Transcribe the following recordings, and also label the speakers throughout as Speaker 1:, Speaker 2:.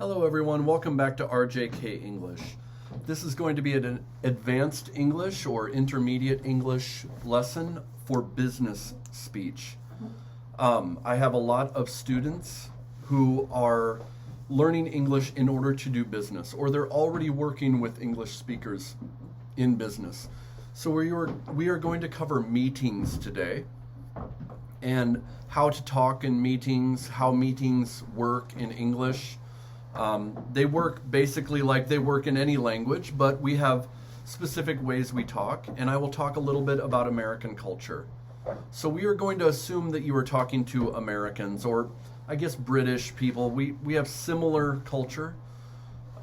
Speaker 1: Hello everyone, welcome back to RJK English. This is going to be an advanced English or intermediate English lesson for business speech. I have a lot of students who are learning English in order to do business, or they're already working with English speakers in business. So we are going to cover meetings today and how to talk in meetings, how meetings work in English. They work basically like they work in any language, but we have specific ways we talk, and I will talk a little bit about American culture. So we are going to assume that you are talking to Americans, or I guess British people. We have similar culture.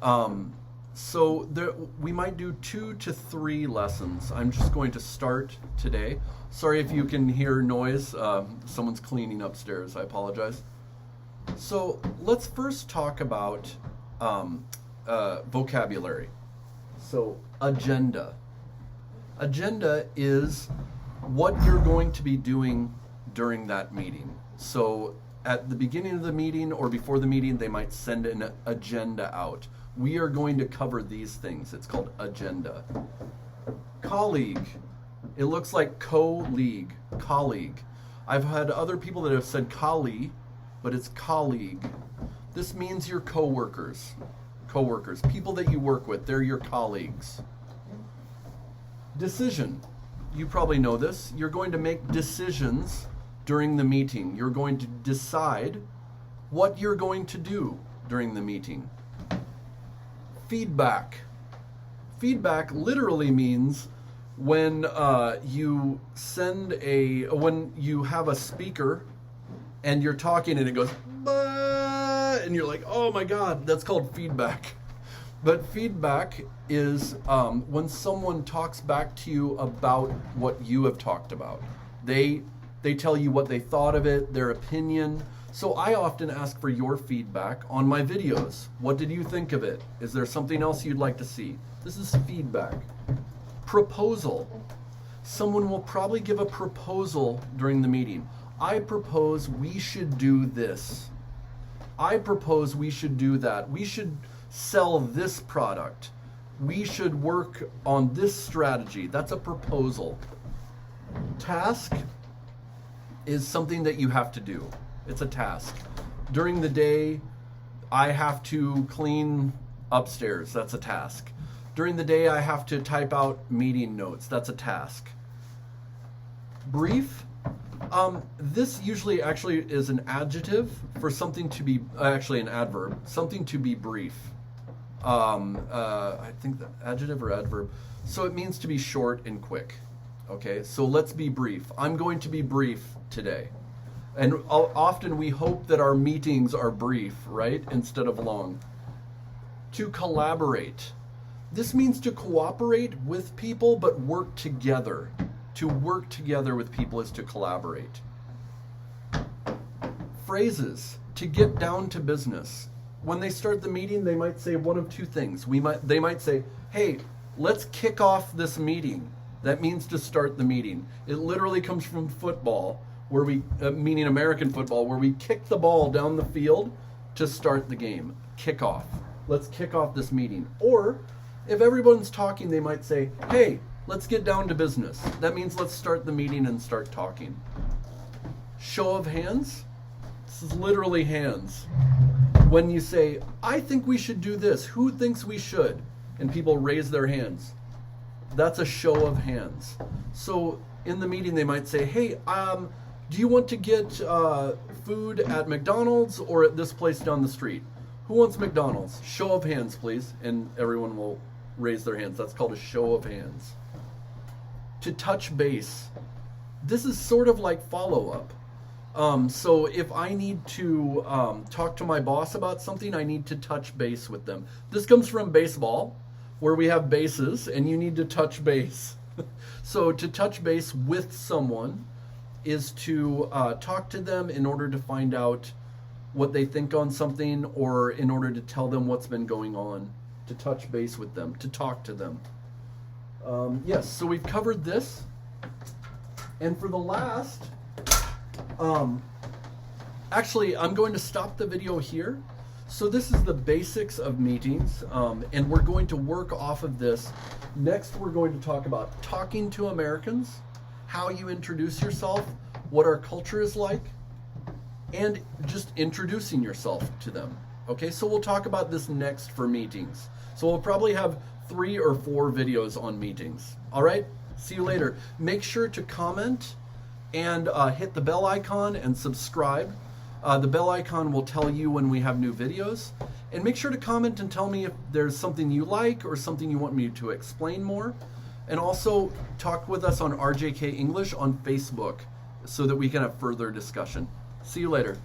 Speaker 1: We might do 2 to 3 lessons. I'm just going to start today. Sorry if you can hear noise. Someone's cleaning upstairs. I apologize. So let's first talk about vocabulary. So agenda. Agenda is what you're going to be doing during that meeting. So at the beginning of the meeting or before the meeting, they might send an agenda out. We are going to cover these things. It's called agenda. Colleague. It looks like colleague. I've had other people that have said colleague, but it's colleague. This means your coworkers, people that you work with, they're your colleagues. Decision. You probably know this. You're going to make decisions during the meeting. You're going to decide what you're going to do during the meeting. Feedback. Feedback literally means when when you have a speaker and you're talking and it goes, bah, and you're like, oh my God, that's called feedback. But feedback is when someone talks back to you about what you have talked about. They tell you what they thought of it, their opinion. So I often ask for your feedback on my videos. What did you think of it? Is there something else you'd like to see? This is feedback. Proposal. Someone will probably give a proposal during the meeting. I propose we should do this. I propose we should do that. We should sell this product. We should work on this strategy. That's a proposal. Task is something that you have to do. It's a task. During the day, I have to clean upstairs. That's a task. During the day, I have to type out meeting notes. That's a task. Brief. This usually actually is an adjective for something to be, actually an adverb, something to be brief. I think the adjective or adverb. So it means to be short and quick. Okay, so let's be brief. I'm going to be brief today. And often we hope that our meetings are brief, right? Instead of long. To collaborate. This means to cooperate with people, but work together. To work together with people is to collaborate. Phrases. To get down to business. When they start the meeting, they might say one of 2 things. They might say, hey, let's kick off this meeting. That means to start the meeting. It literally comes from football, where meaning American football, where we kick the ball down the field to start the game. Kick off. Let's kick off this meeting. Or if everyone's talking, they might say, hey, let's get down to business. That means let's start the meeting and start talking. Show of hands. This is literally hands. When you say, I think we should do this. Who thinks we should? And people raise their hands. That's a show of hands. So in the meeting, they might say, hey, do you want to get food at McDonald's or at this place down the street? Who wants McDonald's? Show of hands, please. And everyone will raise their hands. That's called a show of hands. To touch base. This is sort of like follow-up. So if I need to talk to my boss about something, I need to touch base with them. This comes from baseball, where we have bases, and you need to touch base. So to touch base with someone is to talk to them in order to find out what they think on something, or in order to tell them what's been going on. To touch base with them, to talk to them. Yes, so we've covered this. And for the last, actually, I'm going to stop the video here So this is the basics of meetings, and we're going to work off of this. Next, we're going to talk about talking to Americans, how you introduce yourself, what our culture is like, and just introducing yourself to them. Okay, so we'll talk about this next for meetings. So we'll probably have 3 or 4 videos on meetings. All right, see you later. Make sure to comment and hit the bell icon and subscribe. The bell icon will tell you when we have new videos. And make sure to comment and tell me if there's something you like or something you want me to explain more. And also talk with us on RJK English on Facebook so that we can have further discussion. See you later.